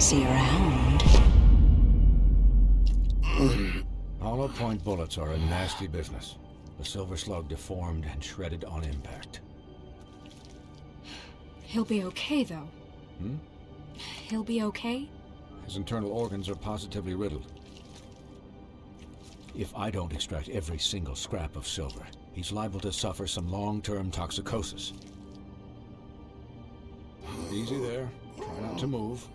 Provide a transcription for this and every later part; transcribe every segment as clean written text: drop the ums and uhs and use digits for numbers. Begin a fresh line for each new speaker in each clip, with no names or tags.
See you around.
Hollow point bullets are a nasty business. The silver slug deformed and shredded on impact.
He'll be okay, though.
Hmm?
He'll be okay?
His internal organs are positively riddled. If I don't extract every single scrap of silver, he's liable to suffer some long-term toxicosis. Easy there. Try not to move.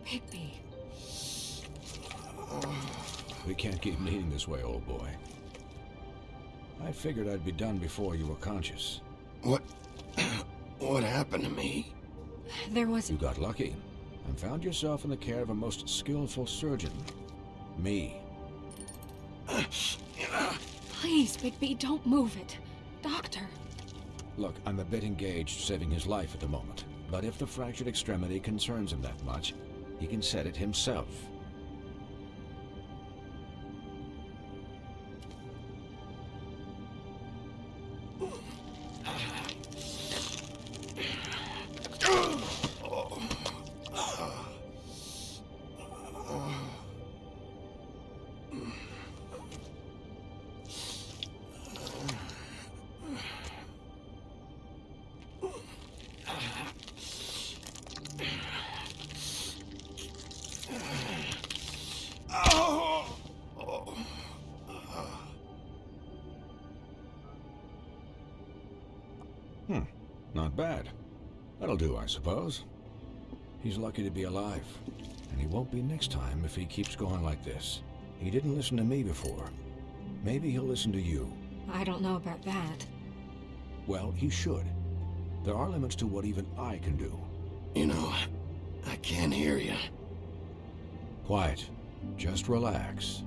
Bigby.
We can't keep bleeding this way, old boy. I figured I'd be done before you were conscious.
What happened to me?
There was...
You got lucky and found yourself in the care of a most skillful surgeon. Me.
Please, Bigby, don't move it. Doctor.
Look, I'm a bit engaged saving his life at the moment, but if the fractured extremity concerns him that much, he can set it himself. Not bad. That'll do, I suppose. He's lucky to be alive, and he won't be next time if he keeps going like this. He didn't listen to me before. Maybe he'll listen to you.
I don't know about that.
Well, he should. There are limits to what even I can do.
You know, I can't hear you.
Quiet. Just relax.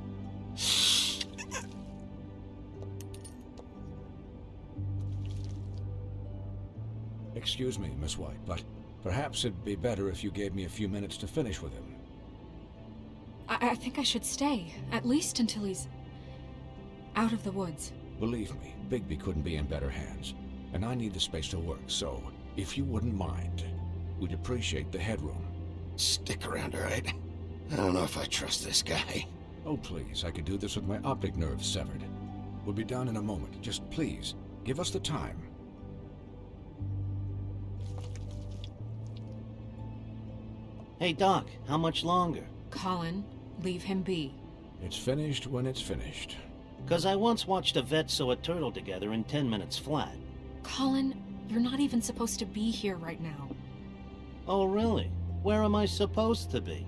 Excuse me, Miss White, but perhaps it'd be better if you gave me a few minutes to finish with him.
I think I should stay, at least until he's out of the woods.
Believe me, Bigby couldn't be in better hands, and I need the space to work, so if you wouldn't mind, we'd appreciate the headroom.
Stick around, all right? I don't know if I trust this guy.
Oh, please, I could do this with my optic nerve severed. We'll be done in a moment. Just please, give us the time.
Hey, Doc, how much longer?
Colin, leave him be.
It's finished when it's finished.
'Cause I once watched a vet sew a turtle together in 10 minutes flat.
Colin, you're not even supposed to be here right now.
Oh, really? Where am I supposed to be?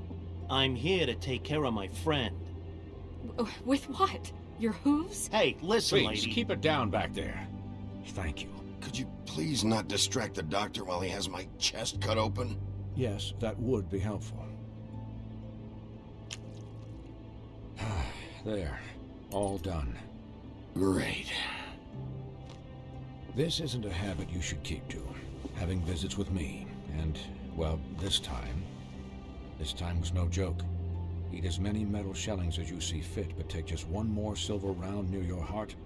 I'm here to take care of my friend.
With what? Your hooves?
Hey, listen,
Please,
lady.
keep it down back there. Thank you.
Could you please not distract the doctor while he has my chest cut open?
Yes, that would be helpful. There. All done.
Great.
This isn't a habit you should keep to. Having visits with me. And, well, this time was no joke. Eat as many metal shellings as you see fit, but take just one more silver round near your heart,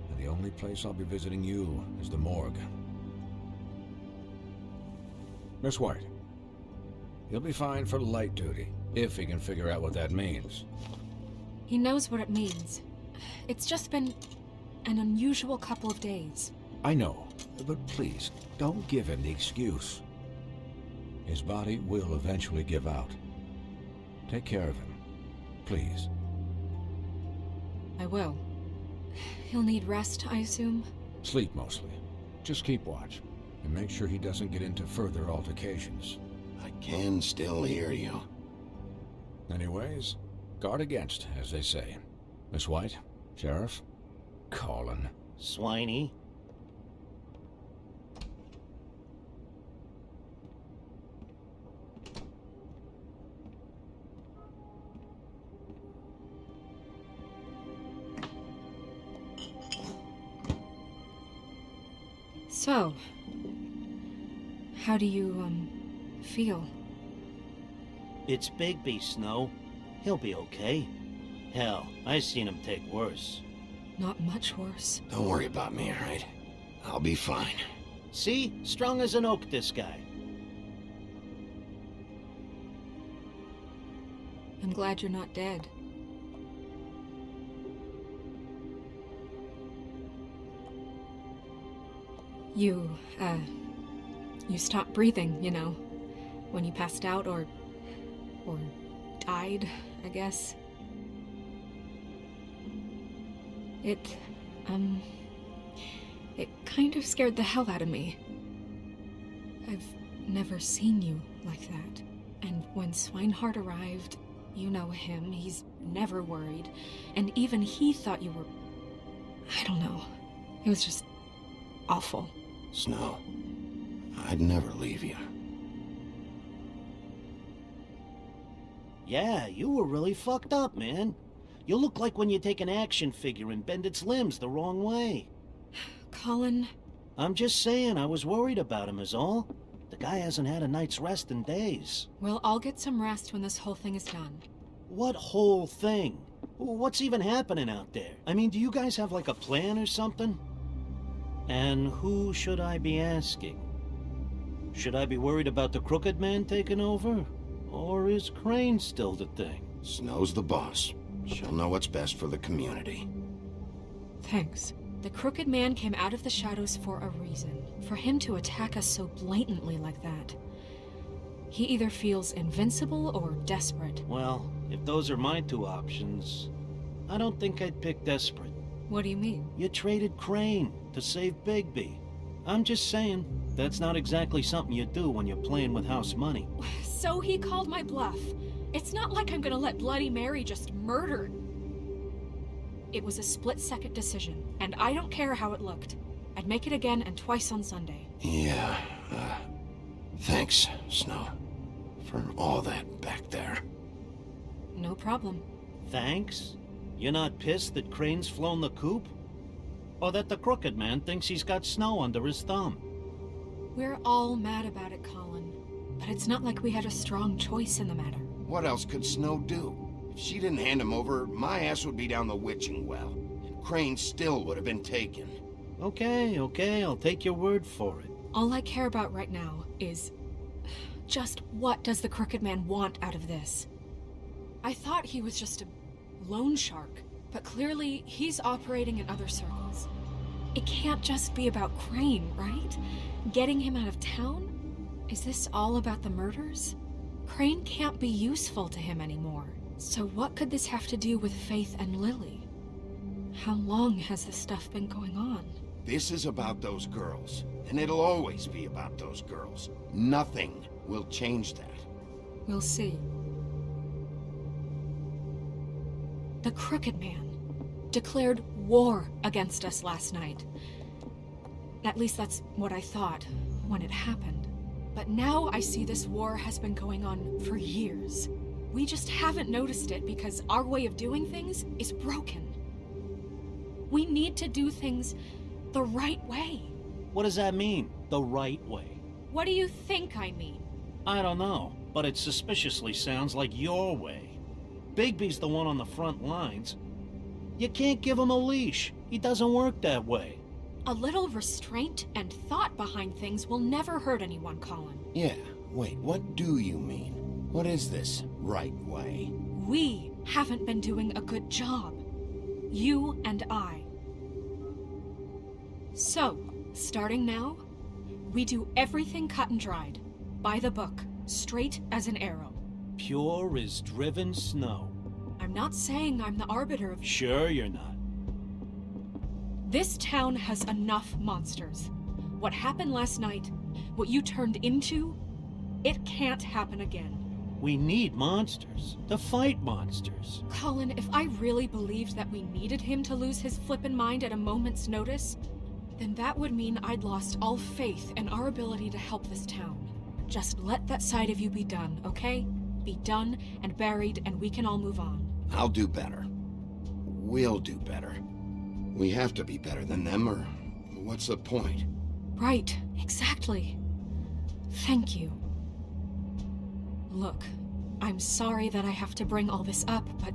and the only place I'll be visiting you is the morgue. Miss White. He'll be fine for light duty, if he can figure out what that means.
He knows what it means. It's just been an unusual couple of days.
I know, but please, don't give him the excuse. His body will eventually give out. Take care of him, please.
I will. He'll need rest, I assume?
Sleep mostly. Just keep watch, and make sure he doesn't get into further altercations.
I can still hear you.
Anyways, guard against, as they say. Miss White, Sheriff, Colin.
Swiney.
So, how do you, feel?
It's Bigby, Snow. He'll be okay. Hell, I seen him take worse.
Not much worse.
Don't worry about me, all right? I'll be fine.
See? Strong as an oak, this guy.
I'm glad you're not dead. You stopped breathing, you know, when you passed out or died, I guess. It kind of scared the hell out of me. I've never seen you like that. And when Swinehart arrived, you know him, he's never worried. And even he thought you were... I don't know. It was just awful.
Snow, I'd never leave you.
Yeah, you were really fucked up, man. You look like when you take an action figure and bend its limbs the wrong way.
Colin...
I'm just saying, I was worried about him is all. The guy hasn't had a night's rest in days.
Well, I'll get some rest when this whole thing is done.
What whole thing? What's even happening out there? I mean, do you guys have like a plan or something? And who should I be asking? Should I be worried about the Crooked Man taking over? Or is Crane still the thing?
Snow's the boss. She'll know what's best for the community.
Thanks. The Crooked Man came out of the shadows for a reason. For him to attack us so blatantly like that. He either feels invincible or desperate.
Well, if those are my two options, I don't think I'd pick desperate.
What do you mean?
You traded Crane to save Bigby. I'm just saying, that's not exactly something you do when you're playing with house money.
So he called my bluff. It's not like I'm gonna let Bloody Mary just murder. It was a split-second decision, and I don't care how it looked. I'd make it again and twice on Sunday.
Yeah, thanks, Snow, for all that back there.
No problem.
Thanks? You're not pissed that Crane's flown the coop? Or that the Crooked Man thinks he's got Snow under his thumb?
We're all mad about it, Colin. But it's not like we had a strong choice in the matter.
What else could Snow do? If she didn't hand him over, my ass would be down the witching well. And Crane still would have been taken.
Okay, I'll take your word for it.
All I care about right now is... just what does the Crooked Man want out of this? I thought he was just a loan shark, but clearly he's operating in other circles. It can't just be about Crane, right? Getting him out of town? Is this all about the murders? Crane can't be useful to him anymore. So what could this have to do with Faith and Lily? How long has this stuff been going on?
This is about those girls, and it'll always be about those girls. Nothing will change that.
We'll see. The Crooked Man declared war against us last night. At least that's what I thought when it happened. But now I see this war has been going on for years. We just haven't noticed it because our way of doing things is broken. We need to do things the right way.
What does that mean, the right way?
What do you think I mean?
I don't know, but it suspiciously sounds like your way. Bigby's the one on the front lines. You can't give him a leash. He doesn't work that way.
A little restraint and thought behind things will never hurt anyone, Colin.
Yeah, wait, what do you mean? What is this right way?
We haven't been doing a good job. You and I. So, starting now, we do everything cut and dried. By the book, straight as an arrow.
Pure as driven snow.
I'm not saying I'm the arbiter of...
Sure you're not.
This town has enough monsters. What happened last night, what you turned into, it can't happen again.
We need monsters. To fight monsters.
Colin, if I really believed that we needed him to lose his flippin' mind at a moment's notice, then that would mean I'd lost all faith in our ability to help this town. Just let that side of you be done, okay? Be done and buried, and we can all move on.
I'll do better. We'll do better. We have to be better than them, or what's the point?
Right, exactly. Thank you. Look, I'm sorry that I have to bring all this up, but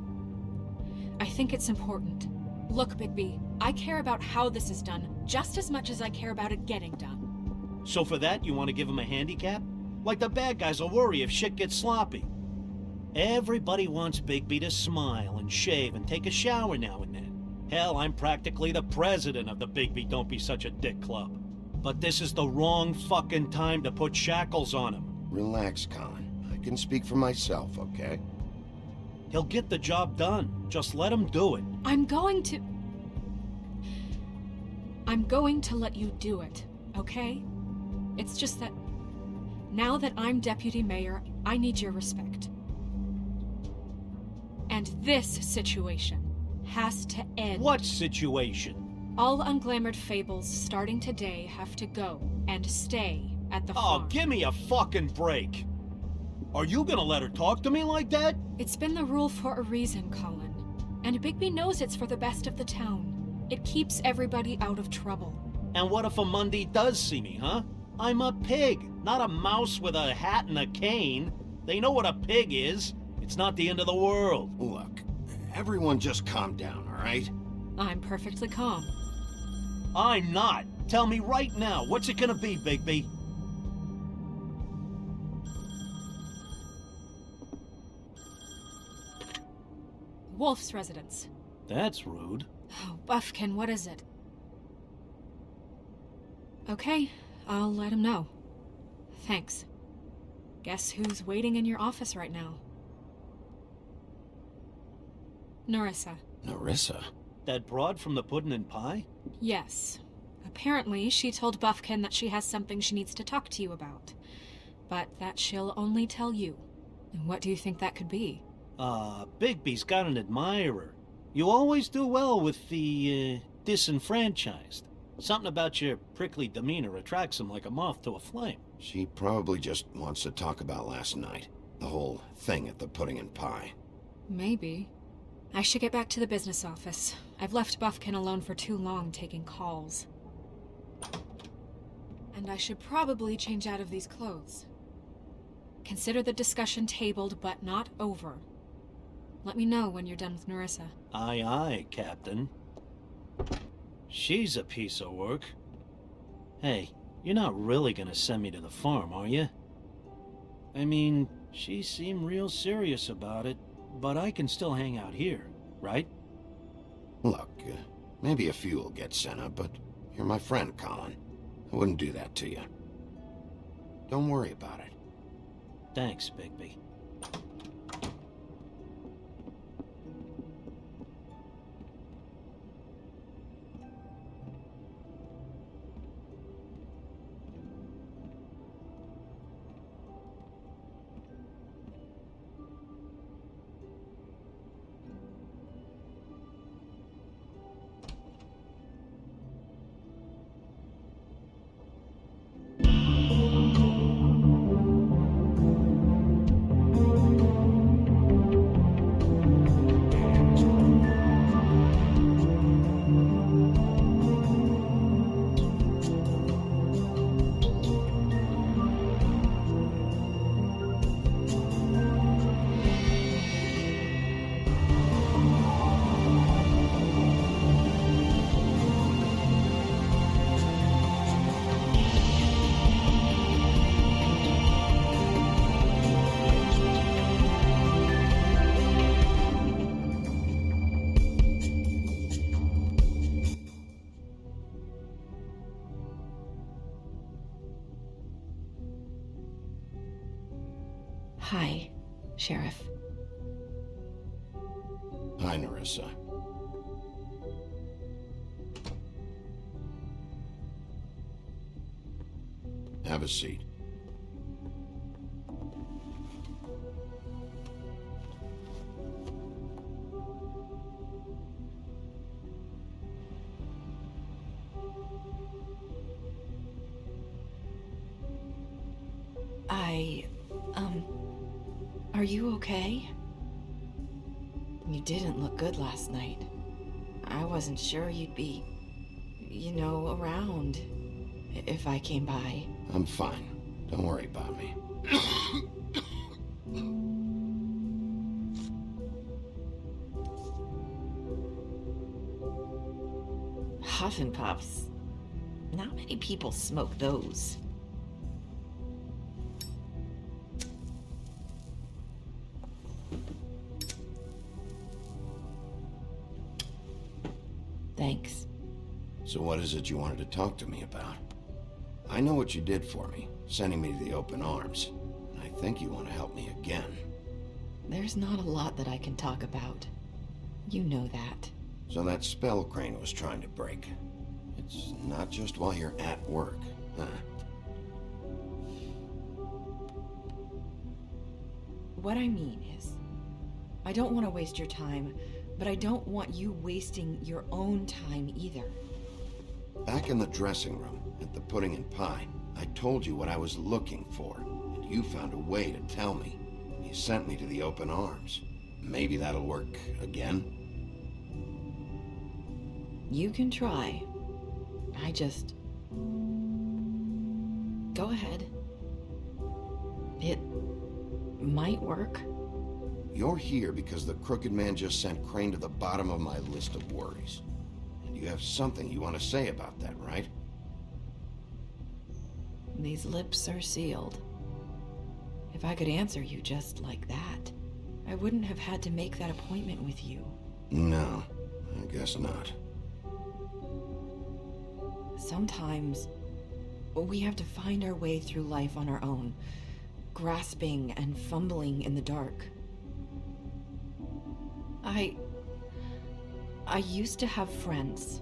I think it's important. Look, Bigby, I care about how this is done just as much as I care about it getting done.
So for that, you want to give him a handicap? Like the bad guys will worry if shit gets sloppy. Everybody wants Bigby to smile and shave and take a shower now and then. Hell, I'm practically the president of the Bigby Don't Be Such a Dick Club. But this is the wrong fucking time to put shackles on him.
Relax, Colin. I can speak for myself, okay?
He'll get the job done. Just let him do it.
I'm going to let you do it, okay? It's just that now that I'm deputy mayor, I need your respect. And this situation has to end.
What situation?
All unglamored fables starting today have to go and stay at the farm.
Oh, give me a fucking break. Are you gonna let her talk to me like that?
It's been the rule for a reason, Colin. And Bigby knows it's for the best of the town. It keeps everybody out of trouble.
And what if a Monday does see me, huh? I'm a pig, not a mouse with a hat and a cane. They know what a pig is. It's not the end of the world.
Look, everyone just calm down, all right?
I'm perfectly calm.
I'm not. Tell me right now, what's it gonna be, Bigby?
Wolf's residence.
That's rude.
Oh, Buffkin, what is it? Okay, I'll let him know. Thanks. Guess who's waiting in your office right now? Nerissa.
Nerissa?
That broad from the puddin' and pie?
Yes. Apparently, she told Buffkin that she has something she needs to talk to you about. But that she'll only tell you. And what do you think that could be?
Bigby's got an admirer. You always do well with the, disenfranchised. Something about your prickly demeanor attracts him like a moth to a flame.
She probably just wants to talk about last night. The whole thing at the pudding and pie.
Maybe. I should get back to the business office. I've left Buffkin alone for too long taking calls. And I should probably change out of these clothes. Consider the discussion tabled, but not over. Let me know when you're done with Nerissa.
Aye, aye, Captain. She's a piece of work. Hey, you're not really gonna send me to the farm, are you? I mean, she seemed real serious about it, but I can still hang out here, right?
Look, maybe a few will get sent up, but you're my friend, Colin. I wouldn't do that to you. Don't worry about it.
Thanks, Bigby.
Hi, Sheriff.
Hi, Nerissa. Have a seat.
Are you okay? You didn't look good last night. I wasn't sure you'd be, around if I came by.
I'm fine. Don't worry about me.
Huff and puffs. Not many people smoke those. Thanks.
So what is it you wanted to talk to me about? I know what you did for me, sending me to the open arms. And I think you want to help me again.
There's not a lot that I can talk about. You know that.
So that spell Crane was trying to break. It's not just while you're at work, huh?
What I mean is, I don't want to waste your time, but I don't want you wasting your own time either.
Back in the dressing room, at the pudding and pie, I told you what I was looking for, and you found a way to tell me. You sent me to the open arms. Maybe that'll work again?
You can try. I just... Go ahead. It might work.
You're here because the crooked man just sent Crane to the bottom of my list of worries. And you have something you want to say about that, right?
These lips are sealed. If I could answer you just like that, I wouldn't have had to make that appointment with you.
No, I guess not.
Sometimes we have to find our way through life on our own, grasping and fumbling in the dark. I used to have friends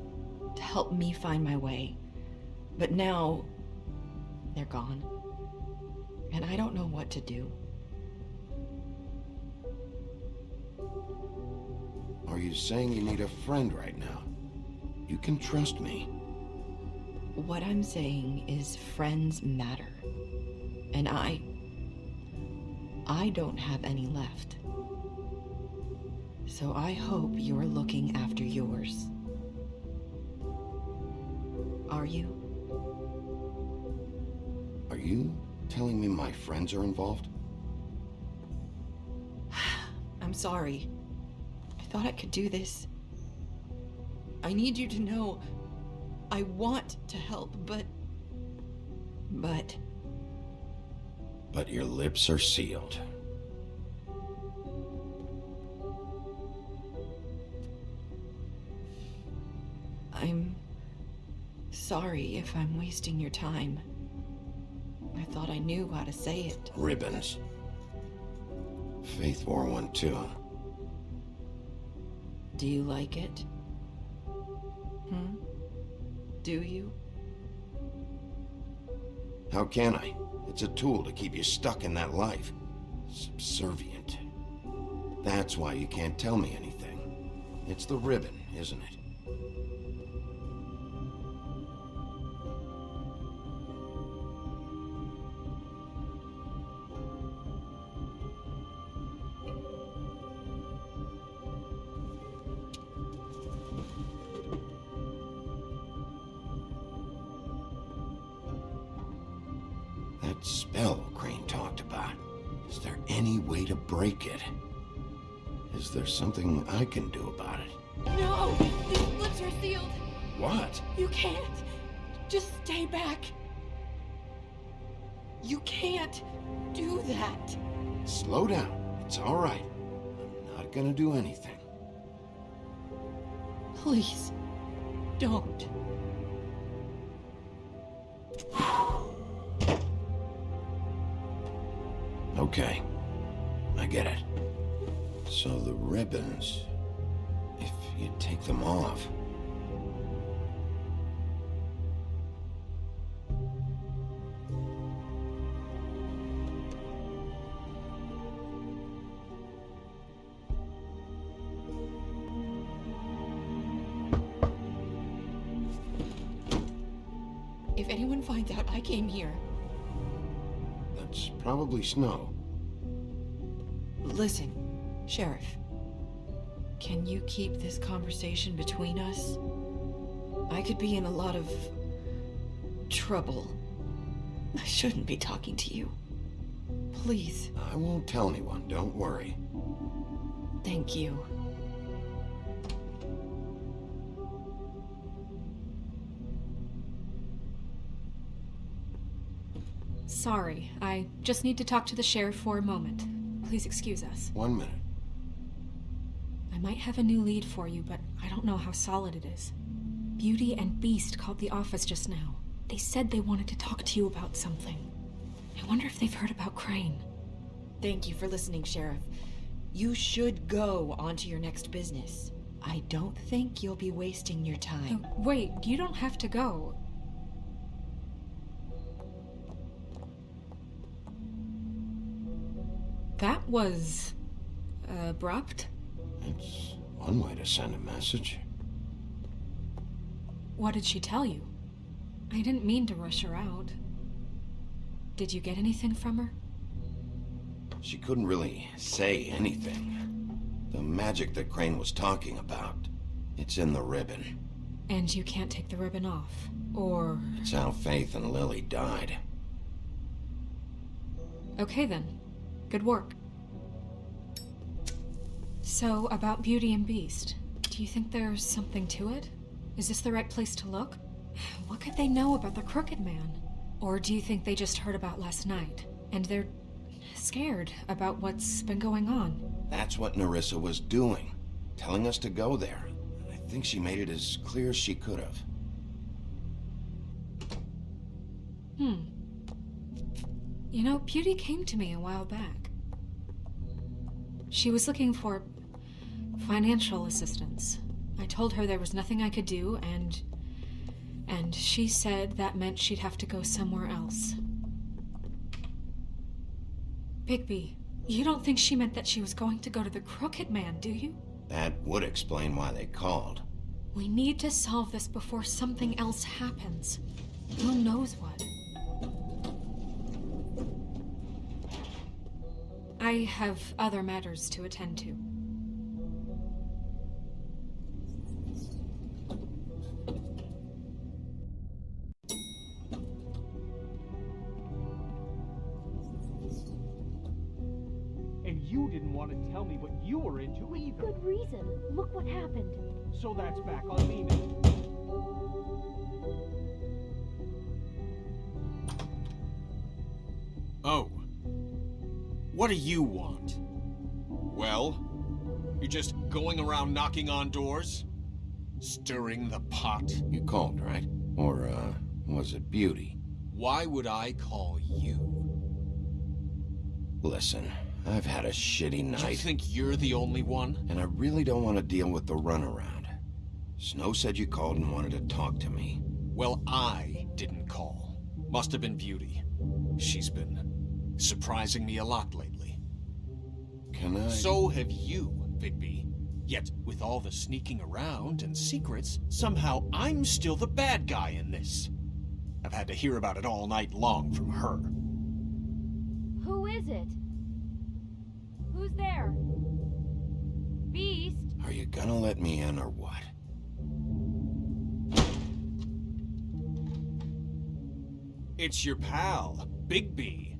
to help me find my way, but now they're gone, and I don't know what to do.
Are you saying you need a friend right now? You can trust me.
What I'm saying is friends matter, and I don't have any left. So I hope you're looking after yours. Are you?
Are you telling me my friends are involved?
I'm sorry. I thought I could do this. I need you to know I want to help, but
your lips are sealed.
I'm sorry if I'm wasting your time. I thought I knew how to say it.
Ribbons. Faith wore one too.
Do you like it? Do you?
How can I? It's a tool to keep you stuck in that life. Subservient. That's why you can't tell me anything. It's the ribbon, isn't it? That spell Crane talked about. Is there any way to break it? Is there something I can do about it?
No! These lips are sealed!
What?
You can't! Just stay back! You can't do that!
Slow down. It's all right. I'm not gonna do anything.
Please, don't.
Okay. I get it. So the ribbons, if you take them off...
If anyone finds out I came here...
That's probably snow.
Listen, Sheriff. Can you keep this conversation between us? I could be in a lot of trouble. I shouldn't be talking to you. Please.
I won't tell anyone, don't worry.
Thank you.
Sorry, I just need to talk to the sheriff for a moment. Please excuse us.
1 minute.
I might have a new lead for you, but I don't know how solid it is. Beauty and Beast called the office just now. They said they wanted to talk to you about something. I wonder if they've heard about Crane.
Thank you for listening, Sheriff. You should go on to your next business. I don't think you'll be wasting your time.
Wait, you don't have to go. That was... abrupt?
It's one way to send a message.
What did she tell you? I didn't mean to rush her out. Did you get anything from her?
She couldn't really say anything. The magic that Crane was talking about, it's in the ribbon.
And you can't take the ribbon off, or...
It's how Faith and Lily died.
Okay then. Good work. So, about Beauty and Beast, do you think there's something to it? Is this the right place to look? What could they know about the Crooked Man? Or do you think they just heard about last night, and they're scared about what's been going on?
That's what Nerissa was doing, telling us to go there. I think she made it as clear as she could have.
You know, Beauty came to me a while back. She was looking for financial assistance. I told her there was nothing I could do, and she said that meant she'd have to go somewhere else. Bigby, you don't think she meant that she was going to go to the Crooked Man, do you?
That would explain why they called.
We need to solve this before something else happens. Who knows what? I have other matters to attend to.
And you didn't want to tell me what you were into either.
Good reason. Look what happened.
So that's back on me now.
Oh. What do you want? Well, you're just going around knocking on doors? Stirring the pot?
You called, right? Or, was it Beauty?
Why would I call you?
Listen, I've had a shitty night.
You think you're the only one?
And I really don't want to deal with the runaround. Snow said you called and wanted to talk to me.
Well, I didn't call. Must have been Beauty. She's been surprising me a lot lately.
Can I...
So have you, Bigby. Yet, with all the sneaking around and secrets, somehow I'm still the bad guy in this. I've had to hear about it all night long from her.
Who is it? Who's there? Beast?
Are you gonna let me in or what?
It's your pal, Bigby.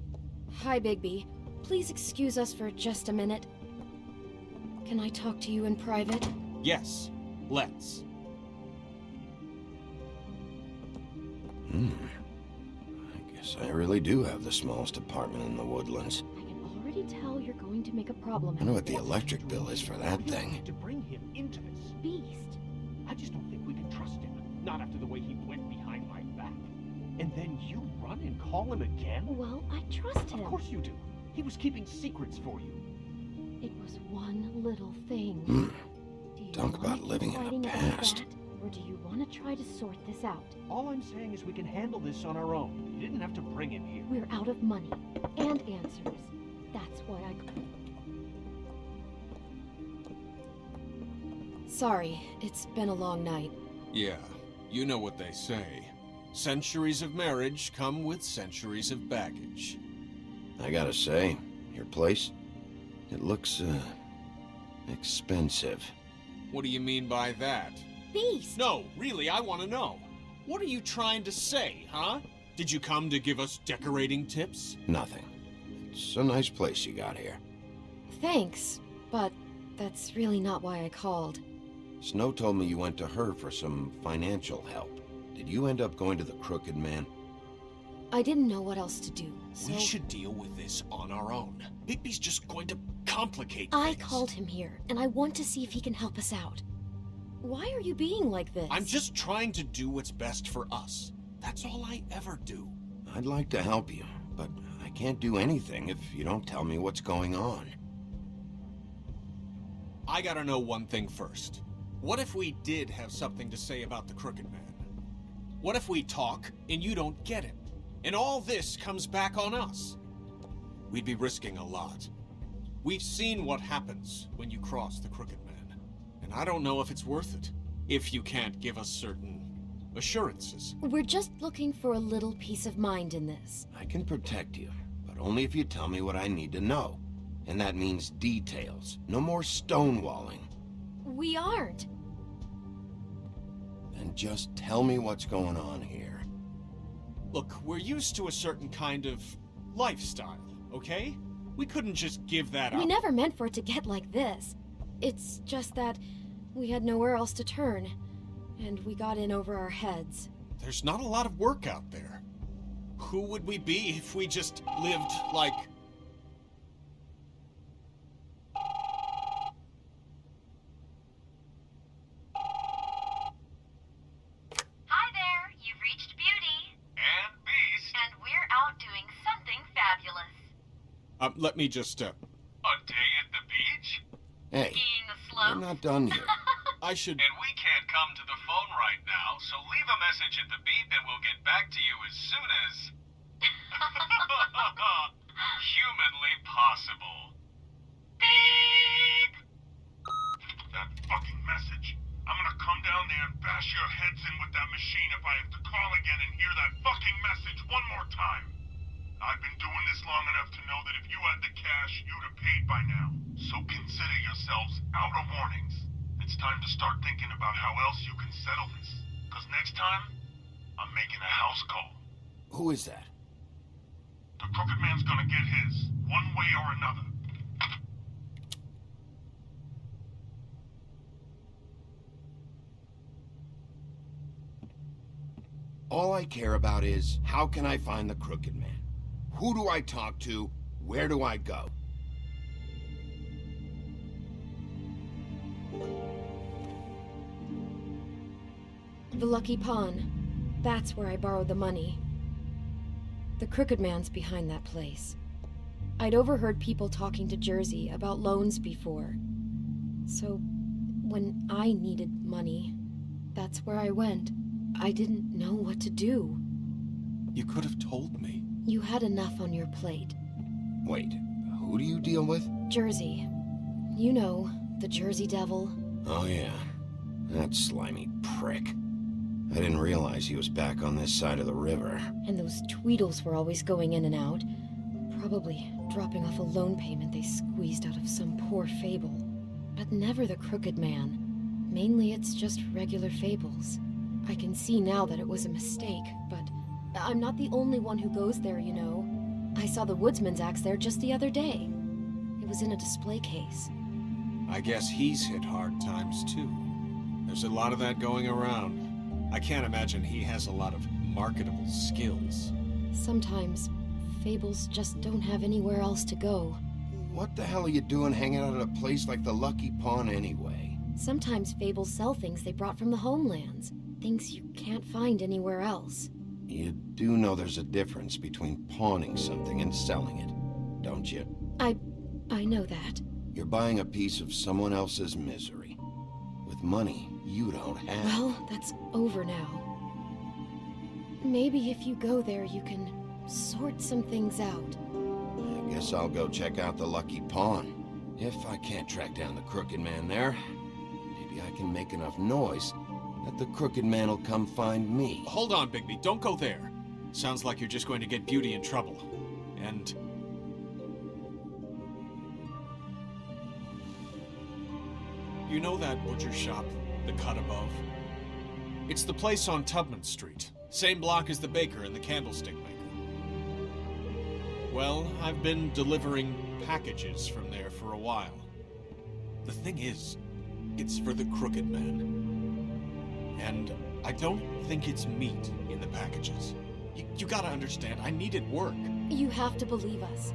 Hi, Bigby. Please excuse us for just a minute. Can I talk to you in private?
Yes, let's.
I guess I really do have the smallest apartment in the Woodlands.
I can already tell you're going to make a problem.
I know what the electric bill is for that thing.
To bring him into this.
Beast.
I just don't think we can trust him. Not after the way he went behind my back. And then you run and call him again?
Well, I trust him.
Of course you do. He was keeping secrets for you.
It was one little thing. Do you
Talk
wanna
about
keep
living in the
fighting about
past.
that, or do you want to try to sort this out?
All I'm saying is we can handle this on our own. You didn't have to bring him here.
We're out of money and answers. That's why I...
Sorry, it's been a long night.
Yeah, you know what they say. Centuries of marriage come with centuries of baggage.
I gotta say, your place, it looks, expensive.
What do you mean by that?
Beast!
No, really, I want to know. What are you trying to say, huh? Did you come to give us decorating tips?
Nothing. It's a nice place you got here.
Thanks, but that's really not why I called.
Snow told me you went to her for some financial help. Did you end up going to the Crooked Man?
I didn't know what else to do, so...
We should deal with this on our own. Bigby's just going to complicate
I
things.
called him here, and I want to see if he can help us out. Why are you being like this?
I'm just trying to do what's best for us. That's all I ever do.
I'd like to help you, but I can't do anything if you don't tell me what's going on.
I gotta know one thing first. What if we did have something to say about the Crooked Man? What if we talk and you don't get it? And all this comes back on us? We'd be risking a lot. We've seen what happens when you cross the Crooked Man. And I don't know if it's worth it, if you can't give us certain assurances.
We're just looking for a little peace of mind in this.
I can protect you, but only if you tell me what I need to know. And that means details. No more stonewalling.
We aren't.
Then just tell me what's going on here.
Look, we're used to a certain kind of lifestyle, okay? We couldn't just give that up.
We never meant for it to get like this. It's just that we had nowhere else to turn, and we got in over our heads.
There's not a lot of work out there. Who would we be if we just lived like...
Hi there, you've reached Beauty. And Beast. And we're out doing something fabulous.
let me just,
A day at the beach?
Hey,
Skiing the slopes?
we're not done yet.
I should...
And we can't come to the phone right now, so leave a message at the beep and we'll get back to you as soon as... humanly possible. Beep! That fucking message. I'm gonna come down there and bash your heads in with that machine if I have to call again and hear that fucking message one more time. I've been doing this long enough to know that if you had the cash, you'd have paid by now. So consider yourselves out of warnings. It's time to start thinking about how else you can settle this. Because next time, I'm making a house call.
Who is that?
The Crooked Man's gonna get his, one way or another.
All I care about is, how can I find the Crooked Man? Who do I talk to? Where do I go?
The Lucky Pawn. That's where I borrowed the money. The Crooked Man's behind that place. I'd overheard people talking to Jersey about loans before. So, when I needed money, that's where I went. I didn't know what to do.
You could have told me.
You had enough on your plate.
Wait, who do you deal with?
Jersey. You know, the Jersey Devil.
Oh yeah, that slimy prick. I didn't realize he was back on this side of the river.
And those Tweedles were always going in and out. Probably dropping off a loan payment they squeezed out of some poor fable. But never the Crooked Man. Mainly it's just regular fables. I can see now that it was a mistake, but I'm not the only one who goes there, you know. I saw the Woodsman's axe there just the other day. It was in a display case.
I guess he's hit hard times too. There's a lot of that going around. I can't imagine he has a lot of marketable skills.
Sometimes, fables just don't have anywhere else to go.
What the hell are you doing hanging out at a place like the Lucky Pawn anyway?
Sometimes fables sell things they brought from the homelands. Things you can't find anywhere else.
You do know there's a difference between pawning something and selling it, don't you?
I know that.
You're buying a piece of someone else's misery. With money you don't have.
Well, that's over now. Maybe if you go there, you can sort some things out.
I guess I'll go check out the Lucky Pawn. If I can't track down the Crooked Man there, maybe I can make enough noise that the Crooked Man will come find me.
Hold on, Bigby. Don't go there. Sounds like you're just going to get Beauty in trouble. And... you know that butcher shop, the cut above? It's the place on Tubman Street. Same block as the baker and the candlestick maker. Well, I've been delivering packages from there for a while. The thing is, it's for the Crooked Man. And I don't think it's meat in the packages. You gotta understand, I needed work.
You have to believe us.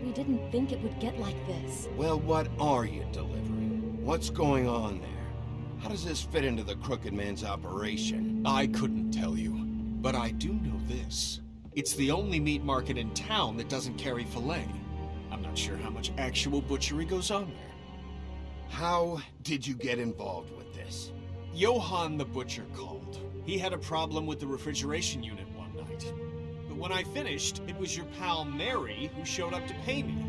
We didn't think it would get like this.
Well, what are you delivering? What's going on there? How does this fit into the Crooked Man's operation?
I couldn't tell you, but I do know this. It's the only meat market in town that doesn't carry filet. I'm not sure how much actual butchery goes on there.
How did you get involved with this?
Johann the butcher called. He had a problem with the refrigeration unit one night. But when I finished, it was your pal Mary who showed up to pay me.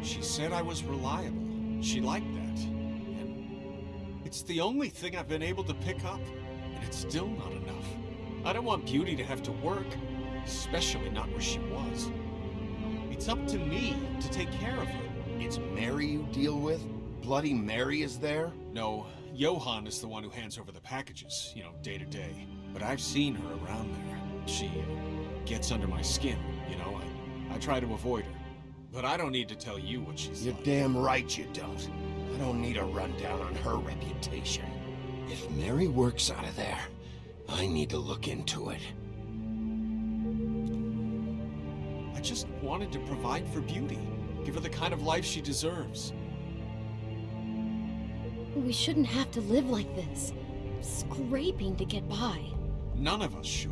She said I was reliable. She liked that. And it's the only thing I've been able to pick up, and it's still not enough. I don't want Beauty to have to work, especially not where she was. It's up to me to take care of her.
It's Mary you deal with? Bloody Mary is there?
No, Johann is the one who hands over the packages, day to day. But I've seen her around there. She gets under my skin, I try to avoid her. But I don't need to tell you what she's
You're
like.
damn right you don't. I don't need a rundown on her reputation. If Mary works out of there, I need to look into it.
I just wanted to provide for Beauty. Give her the kind of life she deserves.
We shouldn't have to live like this, scraping to get by.
None of us should.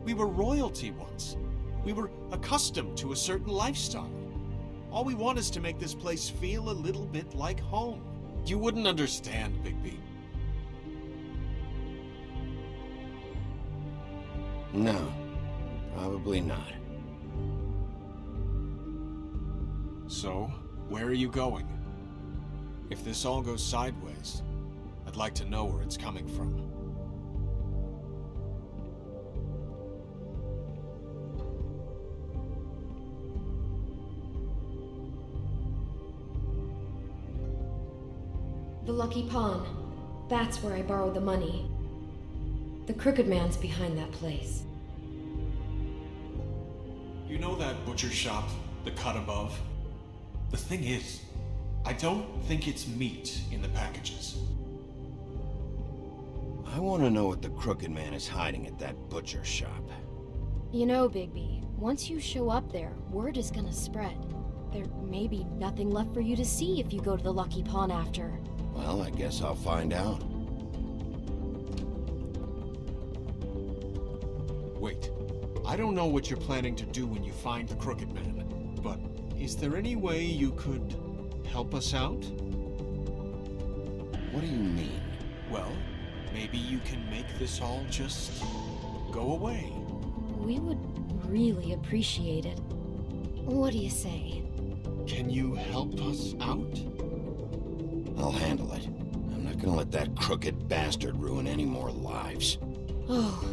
We were royalty once. We were accustomed to a certain lifestyle. All we want is to make this place feel a little bit like home. You wouldn't understand, Bigby.
No, probably not.
So, where are you going? If this all goes sideways, I'd like to know where it's coming from.
The Lucky Pawn. That's where I borrowed the money. The Crooked Man's behind that place.
You know that butcher shop, the cut above? The thing is, I don't think it's meat in the packages.
I want to know what the Crooked Man is hiding at that butcher shop.
You know, Bigby, once you show up there, word is gonna spread. There may be nothing left for you to see if you go to the Lucky Pawn after.
Well, I guess I'll find out.
Wait, I don't know what you're planning to do when you find the Crooked Man, but is there any way you could help us out?
What do you mean?
Well, maybe you can make this all just go away.
We would really appreciate it. What do you say?
Can you help us out?
I'll handle it. I'm not gonna let that crooked bastard ruin any more lives.
Oh,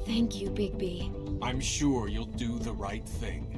thank you, Bigby.
I'm sure you'll do the right thing.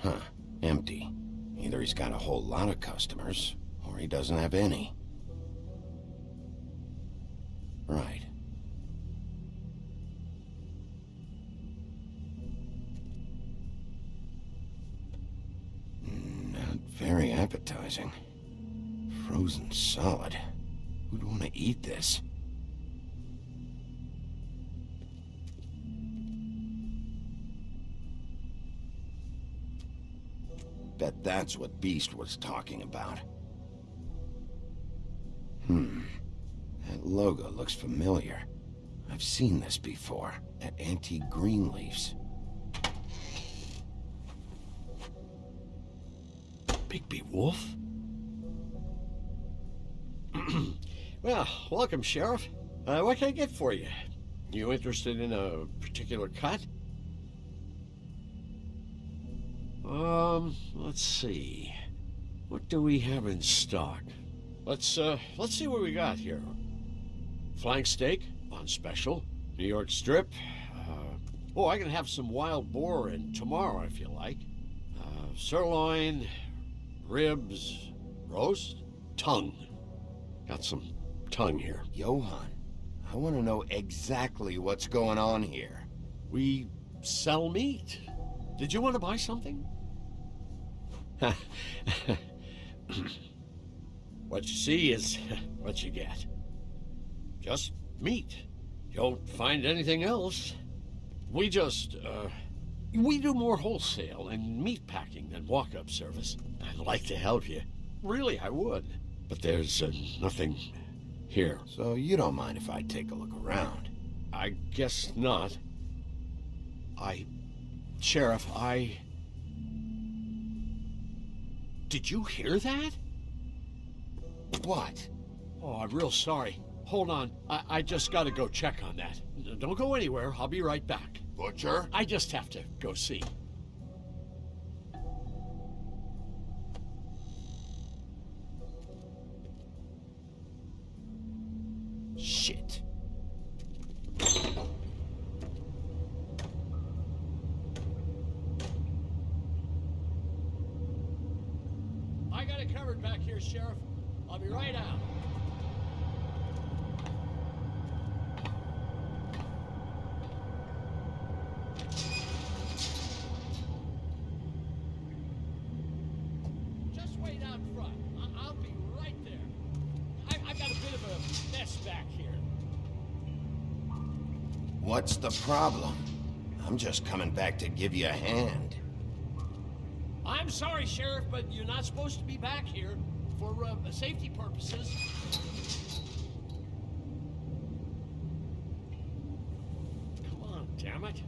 Huh. Empty. Either he's got a whole lot of customers, or he doesn't have any. Right. Not very appetizing. Frozen solid. Who'd want to eat this? Bet that's what Beast was talking about. That logo looks familiar. I've seen this before, at Antique Greenleaf's.
Bigby Wolf? Well, welcome, Sheriff. What can I get for you? You interested in a particular cut? Let's see. What do we have in stock? Let's see what we got here. Flank steak on special. New York strip. Oh, I can have some wild boar in tomorrow if you like. Sirloin, ribs, roast, tongue. Got some tongue here.
Johann, I want to know exactly what's going on here.
We sell meat. Did you want to buy something? What you see is what you get. Just meat. You don't find anything else. We just, we do more wholesale and meat packing than walk-up service. I'd like to help you. Really, I would. But there's nothing here.
So you don't mind if I take a look around?
I guess not. Sheriff, Did you hear that?
What?
Oh, I'm real sorry. Hold on. I just gotta go check on that. Don't go anywhere. I'll be right back.
Butcher?
I just have to go see.
Shit.
I got it covered back here, Sheriff. I'll be right out. Just wait out front. I'll be right there. I got a bit of a mess back here.
What's the problem? I'm just coming back to give you a hand.
I'm sorry, Sheriff, but you're not supposed to be back here for safety purposes. Come on, damn it.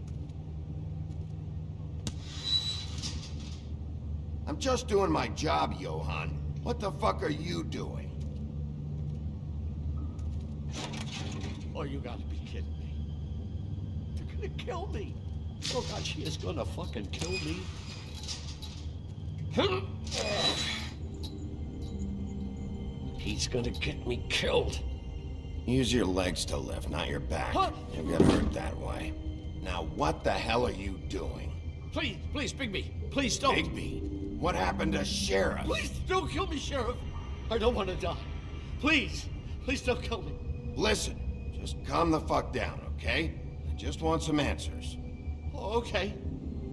I'm just doing my job, Johann. What the fuck are you doing?
Oh, you gotta be kidding me. They're gonna kill me. Oh, God, she is gonna fucking kill me. He's gonna get me killed.
Use your legs to lift, not your back.
Huh?
You'll get hurt that way. Now, what the hell are you doing?
Please, Bigby. Please don't.
Bigby, what happened to Sheriff?
Please don't kill me, Sheriff. I don't want to die. Please don't kill me.
Listen, just calm the fuck down, okay? I just want some answers.
Okay.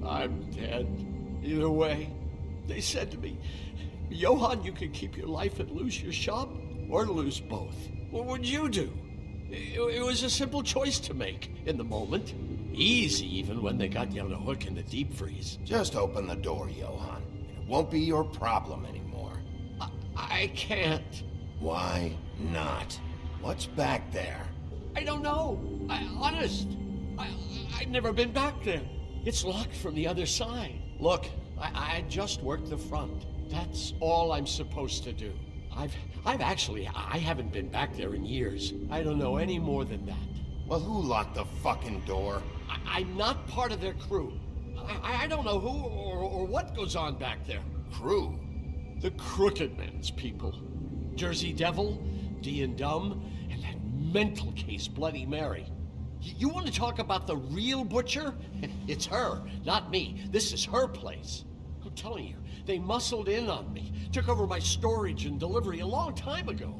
I'm dead. Either way. They said to me, Johann, you can keep your life and lose your shop, or lose both. What would you do? It was a simple choice to make in the moment. Easy, even when they got you on a hook in the deep freeze.
Just open the door, Johann. It won't be your problem anymore.
I can't.
Why not? What's back there?
I don't know. Honest. I've never been back there. It's locked from the other side. Look, I just worked the front. That's all I'm supposed to do. I haven't been back there in years. I don't know any more than that.
Well, who locked the fucking door?
I'm not part of their crew. I don't know who or what goes on back there.
Crew?
The Crooked Man's people. Jersey Devil, D and Dumb, and that mental case Bloody Mary. You want to talk about the real butcher? It's her, not me. This is her place. I'm telling you, they muscled in on me, took over my storage and delivery a long time ago.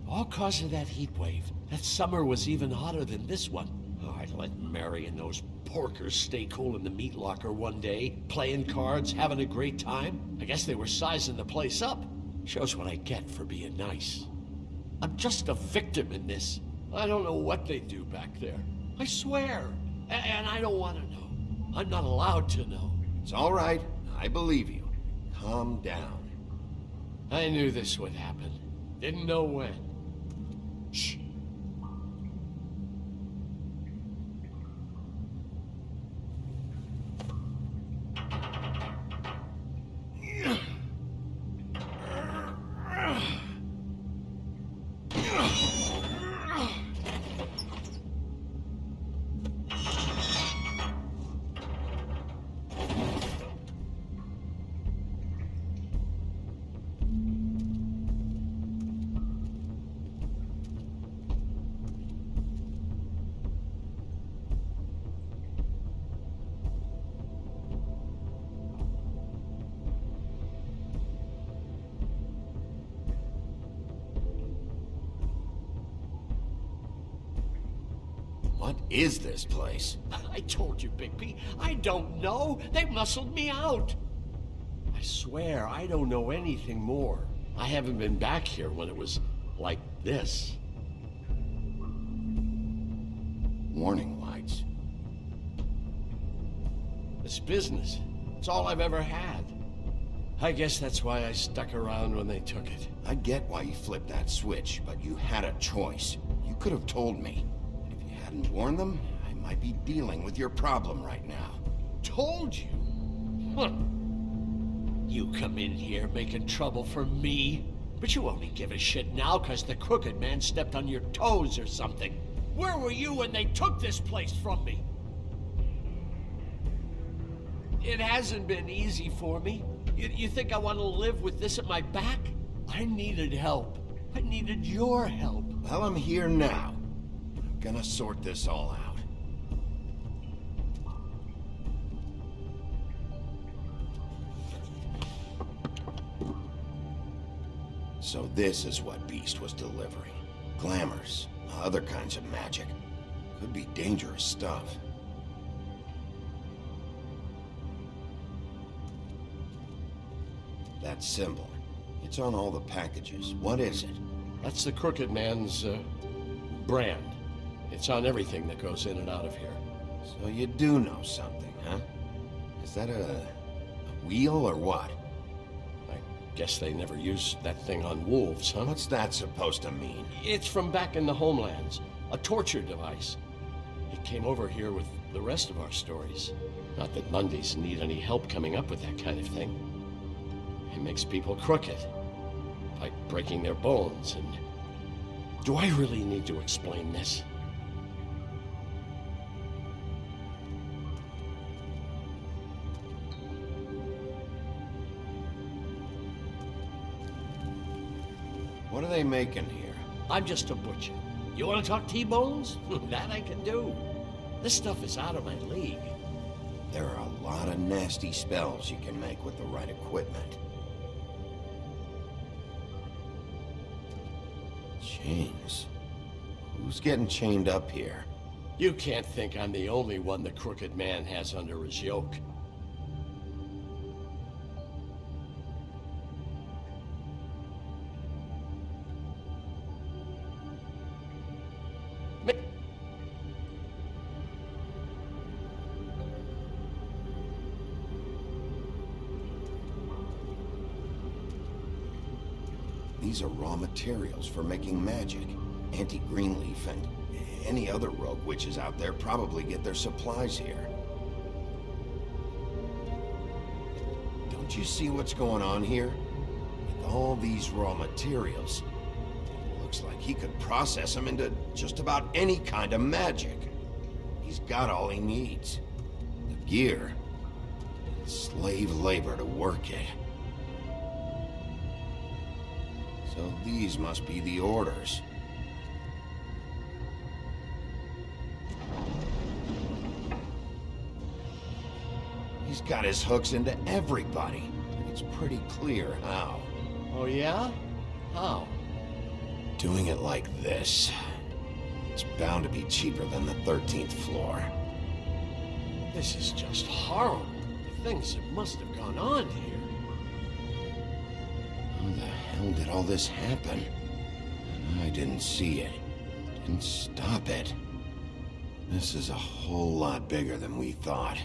All cause of that heat wave. That summer was even hotter than this one. Oh, I let Mary and those porkers stay cool in the meat locker one day, playing cards, having a great time. I guess they were sizing the place up. Shows what I get for being nice. I'm just a victim in this. I don't know what they do back there. I swear. And I don't want to know. I'm not allowed to know.
It's all right. I believe you. Calm down.
I knew this would happen. Didn't know when. Shh.
What is this place?
I told you, Bigby. I don't know. They muscled me out. I swear, I don't know anything more. I haven't been back here when it was like this.
Warning lights.
It's business. It's all I've ever had. I guess that's why I stuck around when they took it.
I get why you flipped that switch, but you had a choice. You could have told me. If you hadn't warned them, I might be dealing with your problem right now.
Told you? Huh. You come in here making trouble for me, but you only give a shit now because the crooked man stepped on your toes or something. Where were you when they took this place from me? It hasn't been easy for me. You think I want to live with this at my back? I needed help. I needed your help.
Well, I'm here now. I'm gonna sort this all out. So this is what Beast was delivering. Glamours, other kinds of magic. Could be dangerous stuff. That symbol. It's on all the packages. What is it?
That's the crooked man's, brand. It's on everything that goes in and out of here.
So you do know something, huh? Is that a wheel or what?
I guess they never used that thing on wolves, huh?
What's that supposed to mean?
It's from back in the homelands. A torture device. It came over here with the rest of our stories. Not that Mundies need any help coming up with that kind of thing. It makes people crooked. Like breaking their bones and... Do I really need to explain this?
What are they making here?
I'm just a butcher. You want to talk T-bones? That I can do. This stuff is out of my league.
There are a lot of nasty spells you can make with the right equipment. Chains? Who's getting chained up here?
You can't think I'm the only one the crooked man has under his yoke.
These are raw materials for making magic. Auntie Greenleaf and any other rogue witches out there probably get their supplies here. Don't you see what's going on here? With all these raw materials, it looks like he could process them into just about any kind of magic. He's got all he needs. The gear, and slave labor to work it. So these must be the orders. He's got his hooks into everybody. It's pretty clear how.
Oh yeah? How?
Doing it like this. It's bound to be cheaper than the 13th floor.
This is just horrible. The things that must have gone on here.
How the hell did all this happen? I didn't see it. Didn't stop it. This is a whole lot bigger than we thought.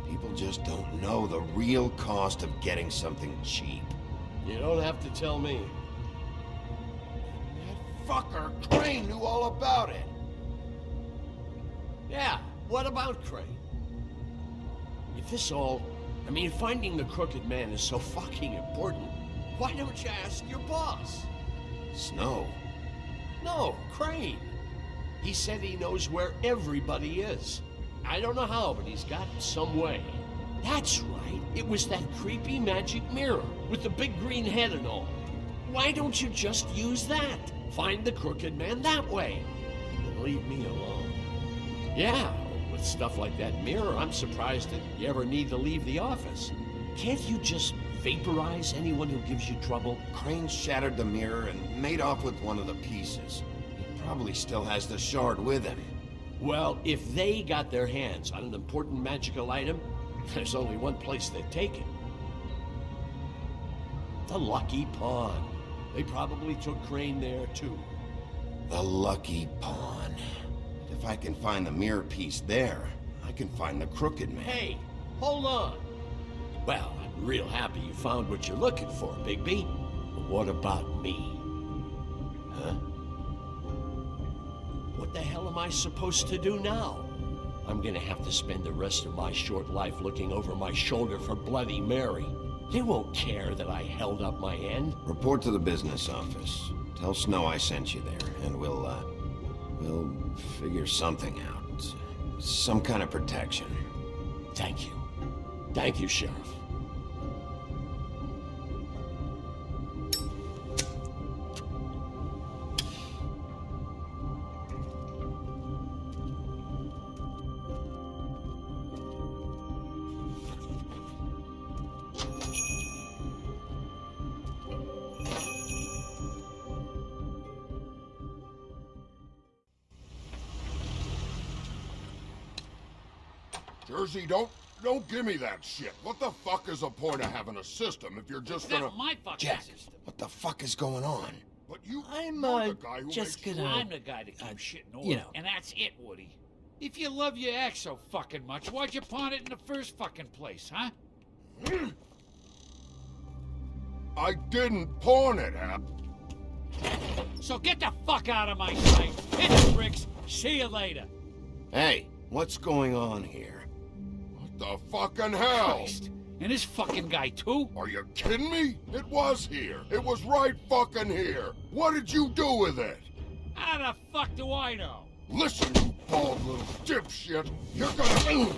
People just don't know the real cost of getting something cheap.
You don't have to tell me.
That fucker Crane knew all about it.
Yeah, what about Crane? If this all... I mean, finding the crooked man is so fucking important, why don't you ask your boss?
Snow?
No, Crane. He said he knows where everybody is. I don't know how, but he's got some way. That's right. It was that creepy magic mirror with the big green head and all. Why don't you just use that? Find the crooked man that way. And leave me alone. Yeah, with stuff like that mirror, I'm surprised that you ever need to leave the office. Can't you just vaporize anyone who gives you trouble?
Crane shattered the mirror and made off with one of the pieces. He probably still has the shard with him.
Well, if they got their hands on an important magical item, there's only one place they'd take it. The Lucky Pawn. They probably took Crane there, too.
The Lucky Pawn. If I can find the mirror piece there, I can find the Crooked Man.
Hey, hold on. Well, I'm real happy you found what you're looking for, Bigby. But what about me? Huh? What the hell am I supposed to do now? I'm gonna have to spend the rest of my short life looking over my shoulder for Bloody Mary. They won't care that I held up my end.
Report to the business office. Tell Snow I sent you there, and we'll figure something out. Some kind of protection.
Thank you. Thank you, Sheriff.
Jersey, don't give me that shit. What the fuck is the point of having a system if you're just gonna...
That's my fucking
Jack,
system.
what the fuck is going on?
But you're
I'm
the guy who
just
makes
gonna...
sure-
I'm the guy to keep shit in order.
you know.
And that's it, Woody. If you love your ex so fucking much, why'd you pawn it in the first fucking place, huh?
I didn't pawn it, Hap.
So get the fuck out of my sight. Hit the bricks. See you later.
Hey, what's going on here?
What the fucking hell?
Christ. And this fucking guy, too?
Are you kidding me? It was here. It was right fucking here. What did you do with it?
How the fuck do I know?
Listen, you bald little dipshit. You're gonna...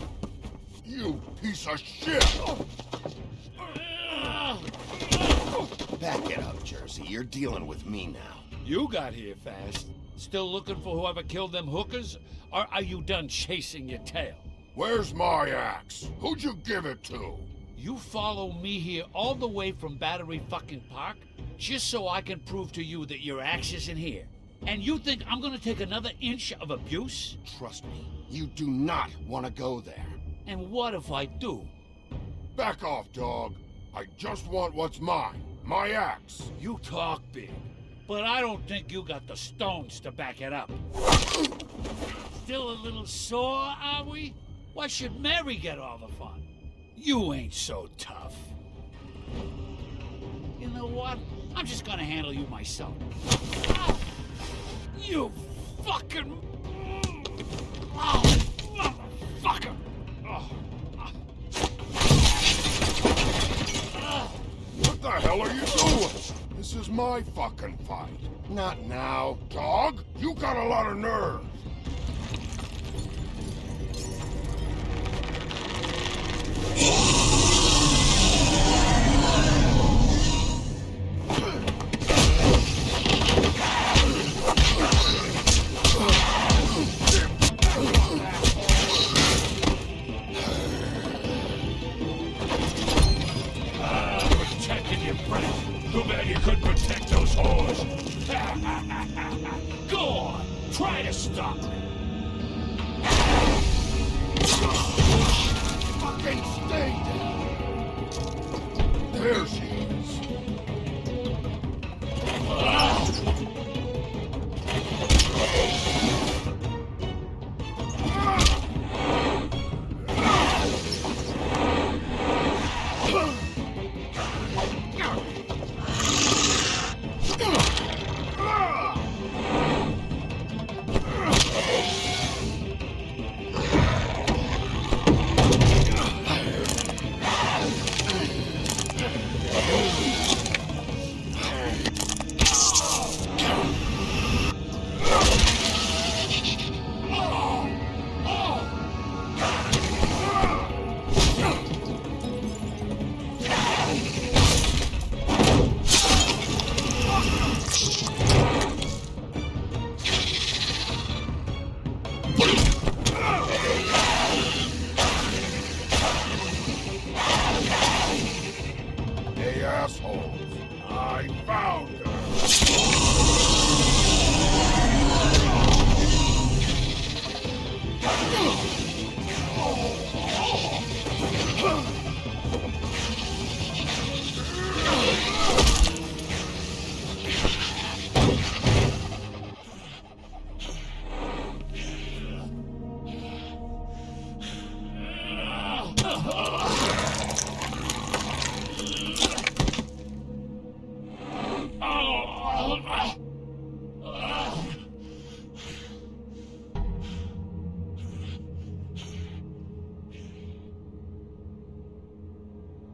You piece of shit.
Back it up, Jersey. You're dealing with me now.
You got here fast. Still looking for whoever killed them hookers? Or are you done chasing your tail?
Where's my axe? Who'd you give it to?
You follow me here all the way from Battery fucking Park just so I can prove to you that your axe isn't here. And you think I'm gonna take another inch of abuse?
Trust me, you do not want to go there.
And what if I do?
Back off, dog. I just want what's mine. My axe.
You talk big, but I don't think you got the stones to back it up. Still a little sore, are we? Why should Mary get all the fun? You ain't so tough. You know what? I'm just gonna handle you myself. Ow! You fucking... Oh, motherfucker!
What the hell are you doing? This is my fucking fight. Not now, dog. You got a lot of nerve.
Protecting your breath. Too bad you couldn't protect those whores. Go on, try to stop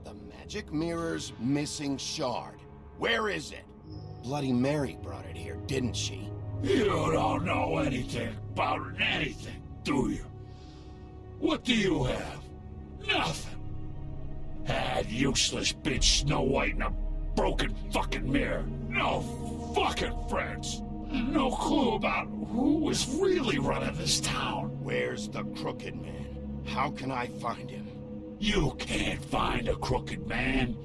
The magic mirror's missing shard. Where is it? Bloody Mary brought it here, didn't she?
You don't know anything about anything, do you? What do you have? Nothing. That useless bitch Snow White and a broken fucking mirror. No fucking friends. And no clue about who was really running this town.
Where's the crooked man? How can I find him?
You can't find a crooked man.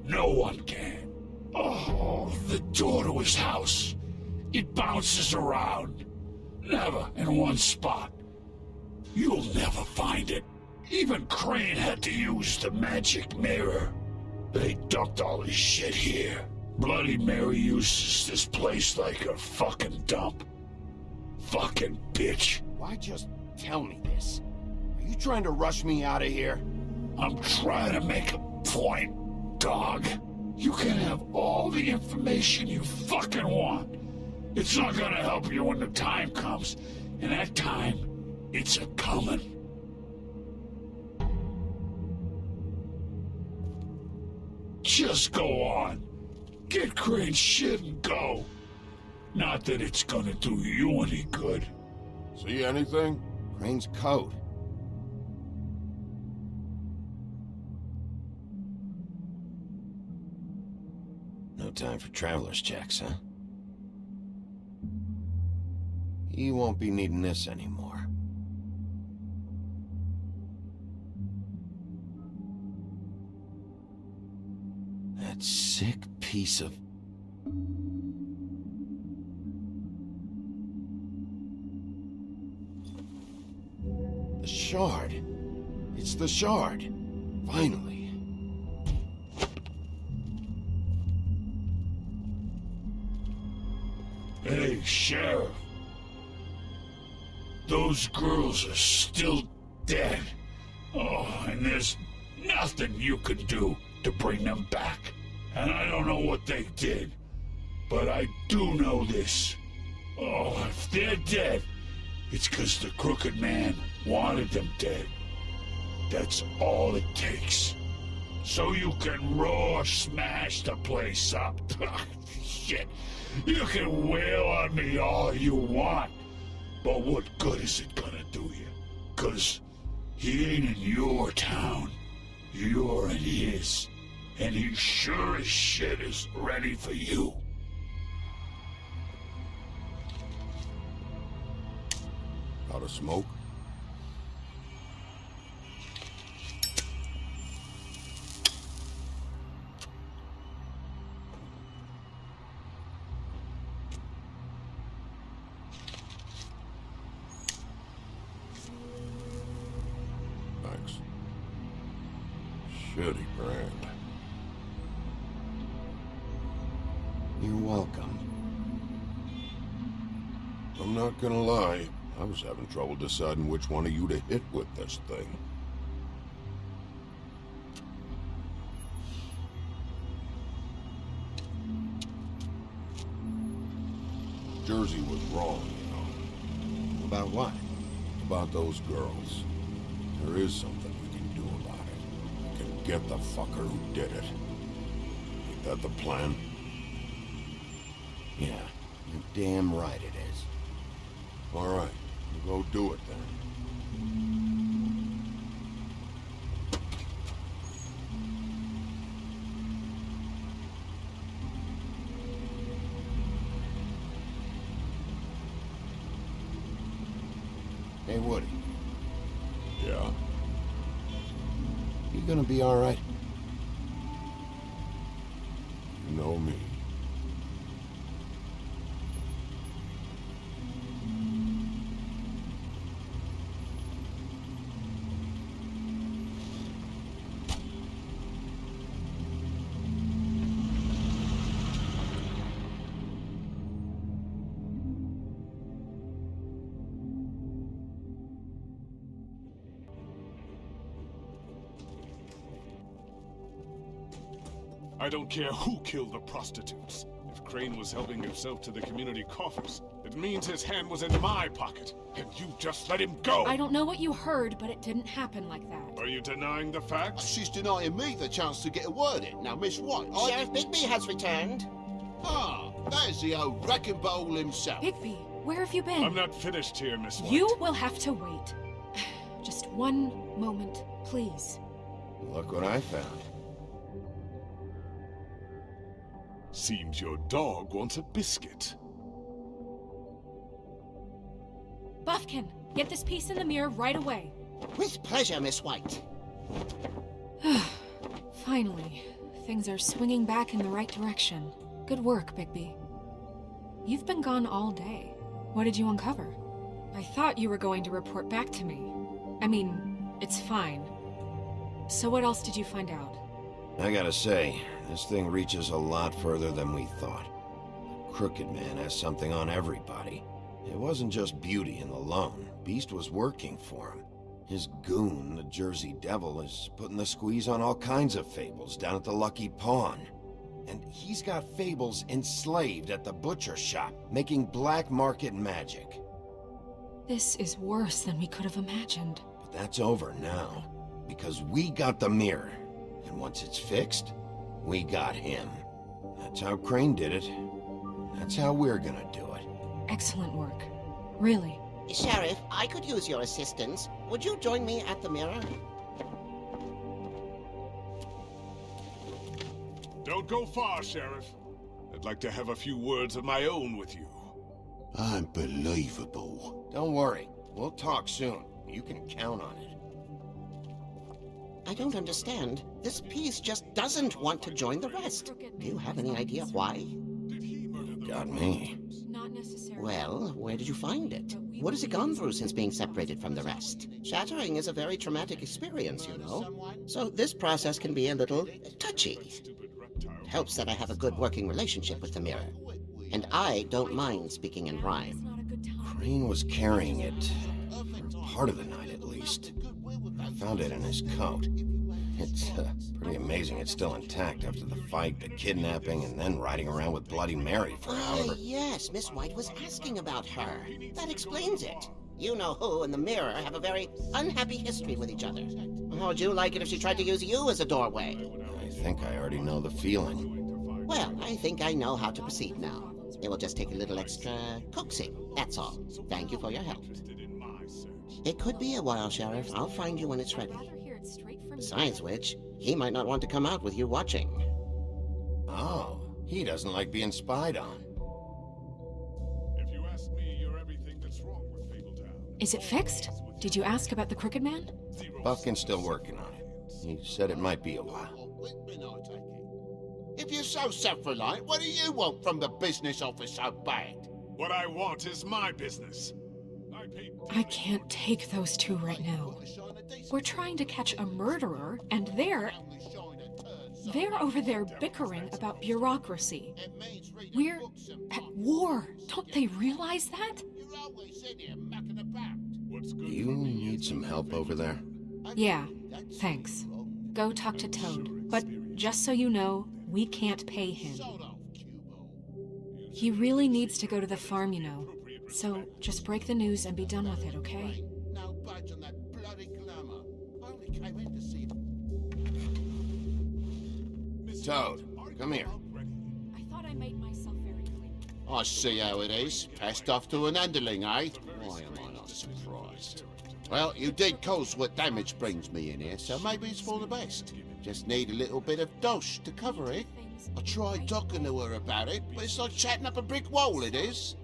No one can. Oh, the door to his house. It bounces around. Never in one spot. You'll never find it. Even Crane had to use the magic mirror. They dumped all his shit here. Bloody Mary uses this place like a fucking dump. Fucking bitch.
Why just tell me this? Are you trying to rush me out of here?
I'm trying to make a point, dog. You can have all the information you fucking want. It's not gonna help you when the time comes. And that time, it's a-comin'. Just go on. Get Crane's shit and go. Not that it's gonna do you any good.
See anything? Crane's coat. No time for traveler's checks, huh? You won't be needing this anymore. That sick piece of... The shard. It's the shard. Finally.
Hey, Sheriff. Those girls are still dead. Oh, and there's nothing you can do to bring them back. And I don't know what they did, but I do know this. Oh, if they're dead, it's because the crooked man wanted them dead. That's all it takes. So you can raw smash the place up. Shit. You can wail on me all you want, but what good is it gonna do you? 'Cause he ain't in your town. You're in his. And he sure as shit is ready for you.
Out of smoke? Thanks. Shitty brand. You're welcome. I'm not gonna lie. I was having trouble deciding which one of you to hit with this thing. Jersey was wrong, you know. About what? About those girls. There is something we can do about it. We can get the fucker who did it. Ain't that the plan? Yeah, you're damn right it is. All right, we'll go do it then. Hey, Woody. Yeah? You gonna be all right? You know me.
I don't care who killed the prostitutes. If Crane was helping himself to the community coffers, it means his hand was in my pocket, and you just let him go!
I don't know what you heard, but it didn't happen like that.
Are you denying the facts?
She's denying me the chance to get a word in. Now, Miss White,
Sheriff Bigby has returned.
Ah, there's the old wrecking bowl himself.
Bigby, where have you been?
I'm not finished here, Miss White.
You will have to wait. Just one moment, please.
Look what I found.
Seems your dog wants a biscuit.
Buffkin, get this piece in the mirror right away.
With pleasure, Miss White.
Finally, things are swinging back in the right direction. Good work, Bigby. You've been gone all day. What did you uncover? I thought you were going to report back to me. I mean, it's fine. So what else did you find out?
I gotta say, this thing reaches a lot further than we thought. The Crooked Man has something on everybody. It wasn't just Beauty and the Lone. Beast was working for him. His goon, the Jersey Devil, is putting the squeeze on all kinds of fables down at the Lucky Pawn. And he's got fables enslaved at the butcher shop, making black market magic.
This is worse than we could have imagined.
But that's over now, because we got the mirror. And once it's fixed, we got him. That's how Crane did it. That's how we're gonna do it.
Excellent work. Really.
Sheriff, I could use your assistance. Would you join me at the mirror?
Don't go far, Sheriff. I'd like to have a few words of my own with you.
Unbelievable.
Don't worry. We'll talk soon. You can count on it.
I don't understand. This piece just doesn't want to join the rest. Do you have any idea why?
Got me.
Not necessarily.
Well, where did you find it? What has it gone through since being separated from the rest? Shattering is a very traumatic experience, you know. So this process can be a little touchy. It helps that I have a good working relationship with the mirror. And I don't mind speaking in rhyme.
Crane was carrying it, for part of the night at least. I found it in his coat. It's pretty amazing it's still intact after the fight, the kidnapping, and then riding around with Bloody Mary for however...
Yes, Miss White was asking about her. That explains it. You know who and the mirror have a very unhappy history with each other. How would you like it if she tried to use you as a doorway?
I think I already know the feeling.
Well, I think I know how to proceed now. It will just take a little extra coaxing, that's all. Thank you for your help. It could be a while, Sheriff. I'll find you when it's ready. Besides which, he might not want to come out with you watching.
Oh, he doesn't like being spied on.
If you ask me, you're everything that's wrong with Fabletown.
Is it fixed? Did you ask about the Crooked Man?
Buffkin's still working on it. He said it might be a while.
If you're so self-reliant, what do you want from the business office so bad?
What I want is my business.
I can't take those two right now. We're trying to catch a murderer, and they're over there bickering about bureaucracy. We're at war. Don't they realize that?
Do you need some help over there?
Yeah, thanks. Go talk to Toad. But just so you know, we can't pay him. He really needs to go to the farm, you know. So just break the news and be done with it, okay?
No budge on that bloody glamour. Only came in to see
Toad, come here.
I thought I made myself very clear.
I see how it is. Passed off to an underling, eh? Why am I not surprised? Well, you did cause what damage brings me in here, so maybe it's for the best. Just need a little bit of dosh to cover it. I tried talking to her about it, but it's like chatting up a brick wall, it is.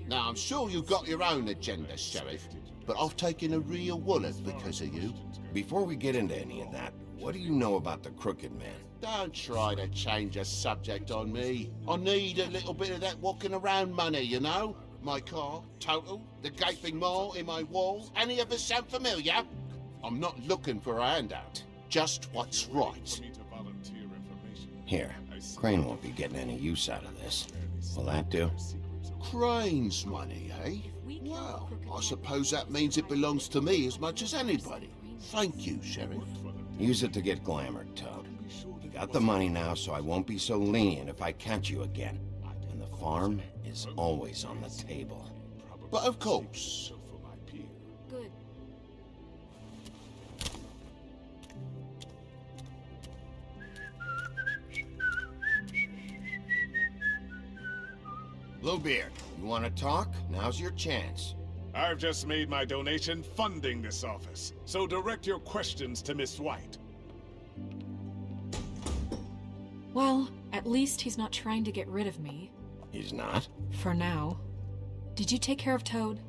Now, I'm sure you've got your own agenda, Sheriff, but I've taken a real wallet because of you.
Before we get into any of that, what do you know about the Crooked Man?
Don't try to change the subject on me. I need a little bit of that walking around money, you know? My car, total, the gaping maw in my wall. Any of us sound familiar? I'm not looking for a handout, just what's right.
Here, Crane won't be getting any use out of this. Will that do?
Crane's money, eh? Well, I suppose that means it belongs to me as much as anybody. Thank you, Sheriff.
Use it to get glamored, Toad. got the money now, so I won't be so lenient if I catch you again. And the farm is always on the table.
But of course.
Good.
Bluebeard, you want to talk? Now's your chance.
I've just made my donation funding this office, so direct your questions to Miss White.
Well, at least he's not trying to get rid of me.
He's not?
For now. Did you take care of Toad?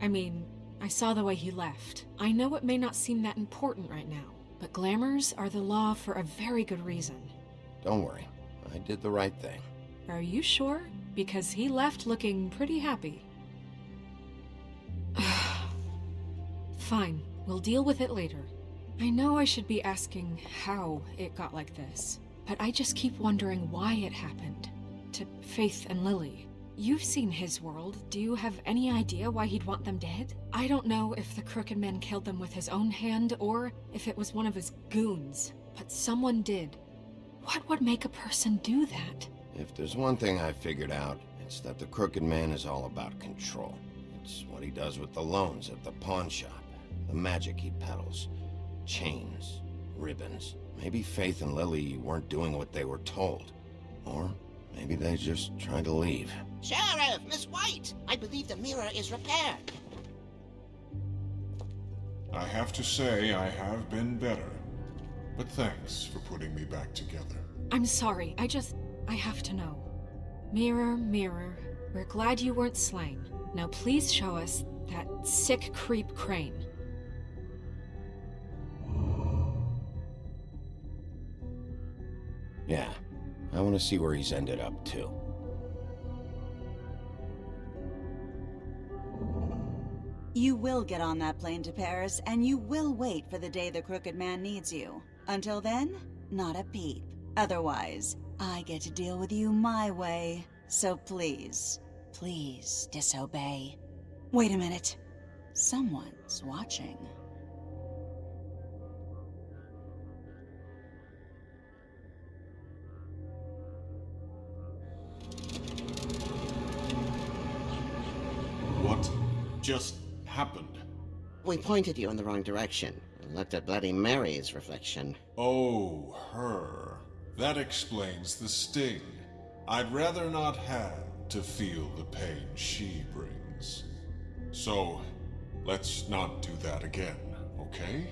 I mean, I saw the way he left. I know it may not seem that important right now, but glamours are the law for a very good reason.
Don't worry. I did the right thing.
Are you sure? Because he left looking pretty happy. Fine, we'll deal with it later. I know I should be asking how it got like this, but I just keep wondering why it happened. To Faith and Lily. You've seen his world. Do you have any idea why he'd want them dead? I don't know if the Crooked Man killed them with his own hand or if it was one of his goons, but someone did. What would make a person do that?
If there's one thing I figured out, it's that the Crooked Man is all about control. It's what he does with the loans at the pawn shop, the magic he peddles, chains, ribbons. Maybe Faith and Lily weren't doing what they were told. Or maybe they just tried to leave.
Sheriff, Miss White! I believe the mirror is repaired.
I have to say I have been better. But thanks for putting me back together.
I'm sorry, I have to know. Mirror, mirror, we're glad you weren't slain. Now please show us that sick creep Crane.
Yeah, I want to see where he's ended up, too.
You will get on that plane to Paris, and you will wait for the day the Crooked Man needs you. Until then, not a peep. Otherwise, I get to deal with you my way. So please, please disobey. Wait a minute. Someone's watching.
What just happened?
We pointed you in the wrong direction and looked at Bloody Mary's reflection.
Oh, her. That explains the sting. I'd rather not have to feel the pain she brings. So, let's not do that again, okay?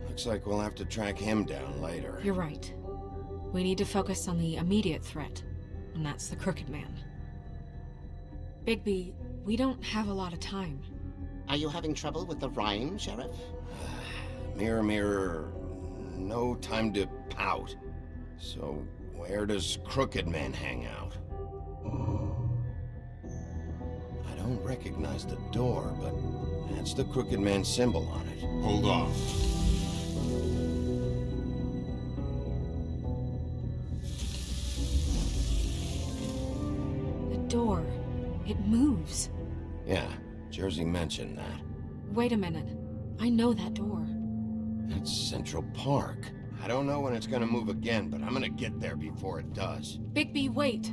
Looks like we'll have to track him down later.
You're right. We need to focus on the immediate threat, and that's the Crooked Man. Bigby, we don't have a lot of time.
Are you having trouble with the rhyme, Sheriff?
Mirror, mirror, no time to pout. So, where does Crooked Man hang out? I don't recognize the door, but that's the Crooked Man symbol on it.
Hold on.
The door. It moves.
Yeah, Jersey mentioned that.
Wait a minute. I know that door.
That's Central Park. I don't know when it's gonna move again, but I'm gonna get there before it does.
Bigby, wait!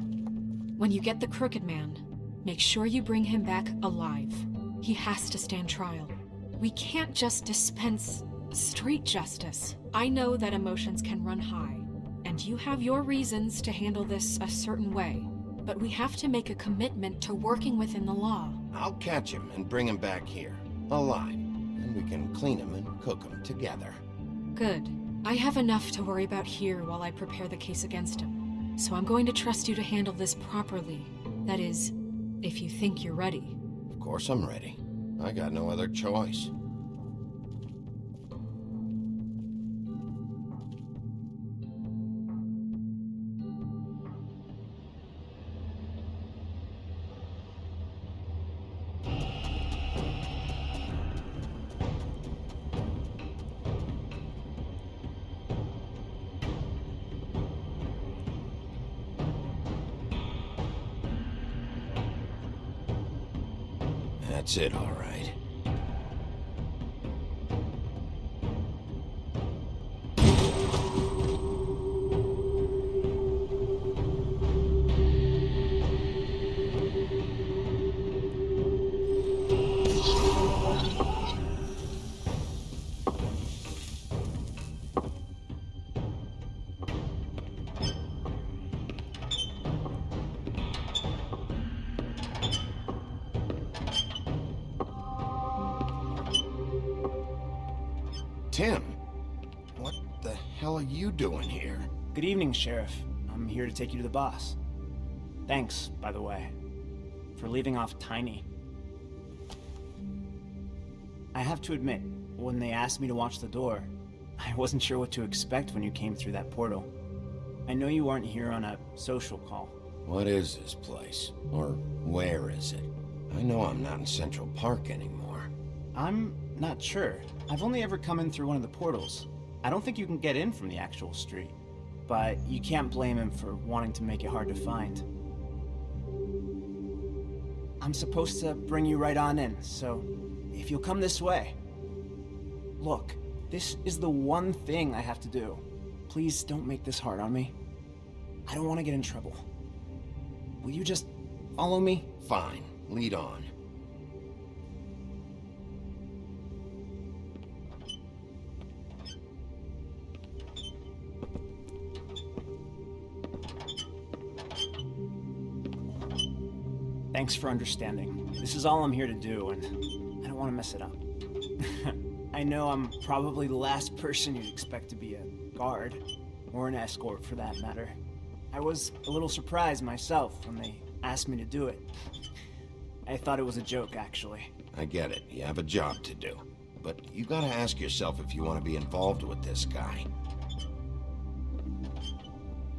When you get the Crooked Man, make sure you bring him back alive. He has to stand trial. We can't just dispense street justice. I know that emotions can run high, and you have your reasons to handle this a certain way, but we have to make a commitment to working within the law.
I'll catch him and bring him back here, alive, and we can clean him and cook him together.
Good. I have enough to worry about here while I prepare the case against him. So I'm going to trust you to handle this properly. That is, if you think you're ready.
Of course I'm ready. I got no other choice. That's it, all right. Tim, what the hell are you doing here?
Good evening, Sheriff. I'm here to take you to the boss. Thanks, by the way, for leaving off Tiny. I have to admit, when they asked me to watch the door, I wasn't sure what to expect when you came through that portal. I know you aren't here on a social call.
What is this place? Or where is it? I know I'm not in Central Park anymore.
I'm not sure. I've only ever come in through one of the portals. I don't think you can get in from the actual street. But you can't blame him for wanting to make it hard to find. I'm supposed to bring you right on in, so if you'll come this way. Look, this is the one thing I have to do. Please don't make this hard on me. I don't want to get in trouble. Will you just follow me?
Fine, lead on.
Thanks for understanding. This is all I'm here to do, and I don't want to mess it up. I know I'm probably the last person you'd expect to be a guard, or an escort for that matter. I was a little surprised myself when they asked me to do it. I thought it was a joke, actually.
I get it. You have a job to do. But you gotta ask yourself if you want to be involved with this guy.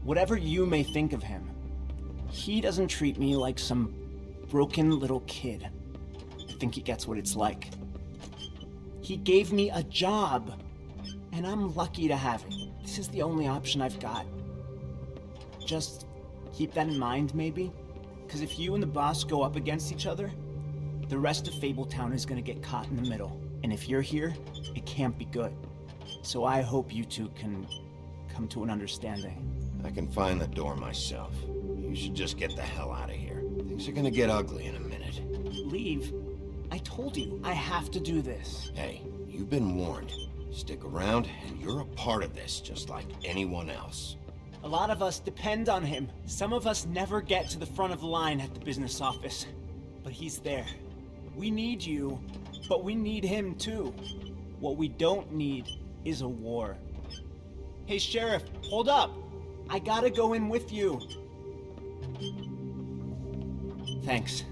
Whatever you may think of him, he doesn't treat me like some broken little kid. I think he gets what it's like. He gave me a job, and I'm lucky to have it. This is the only option I've got. Just keep that in mind, maybe? Because if you and the boss go up against each other, the rest of Fabletown is gonna get caught in the middle. And if you're here, it can't be good. So I hope you two can come to an understanding.
I can find the door myself. You should just get the hell out of here. Things are gonna get ugly in a minute.
Leave? I told you, I have to do this.
Hey, you've been warned. Stick around, and you're a part of this, just like anyone else.
A lot of us depend on him. Some of us never get to the front of the line at the business office. But he's there. We need you, but we need him too. What we don't need is a war. Hey, Sheriff, hold up! I gotta go in with you. Thanks.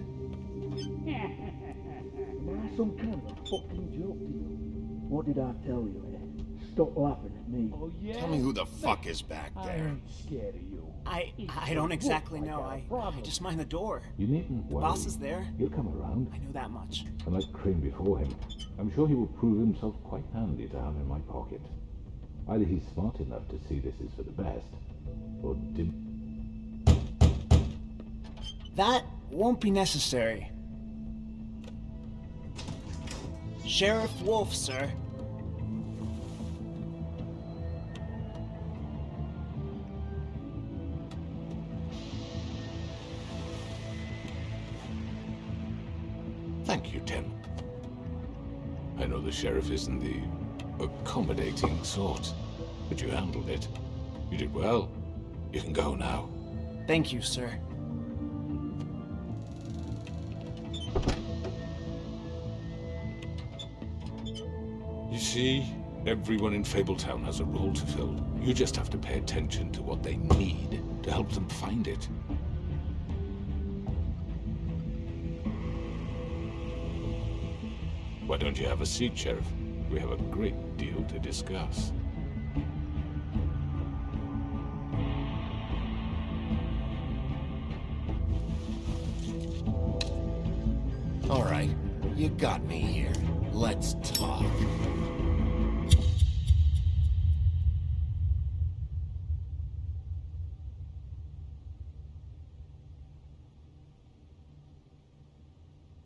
Some kind of a fucking joke to you. What did I tell you, eh? Stop laughing at me. Oh, yeah?
Tell me who the fuck is back
I
there.
ain't scared of you.
I don't exactly know. I just mind the door.
You needn't
The
worry.
boss is there.
He'll come around.
I know that much.
And like Crane before him, I'm sure he will prove himself quite handy down in my pocket. Either he's smart enough to see this is for the best, or
That won't be necessary. Sheriff Wolf, sir.
Thank you, Tim. I know the sheriff isn't the accommodating sort, but you handled it. You did well. You can go now.
Thank you, sir.
You see, everyone in Fabletown has a role to fill. You just have to pay attention to what they need to help them find it. Why don't you have a seat, Sheriff? We have a great deal to discuss.
All right, you got me here. Let's talk.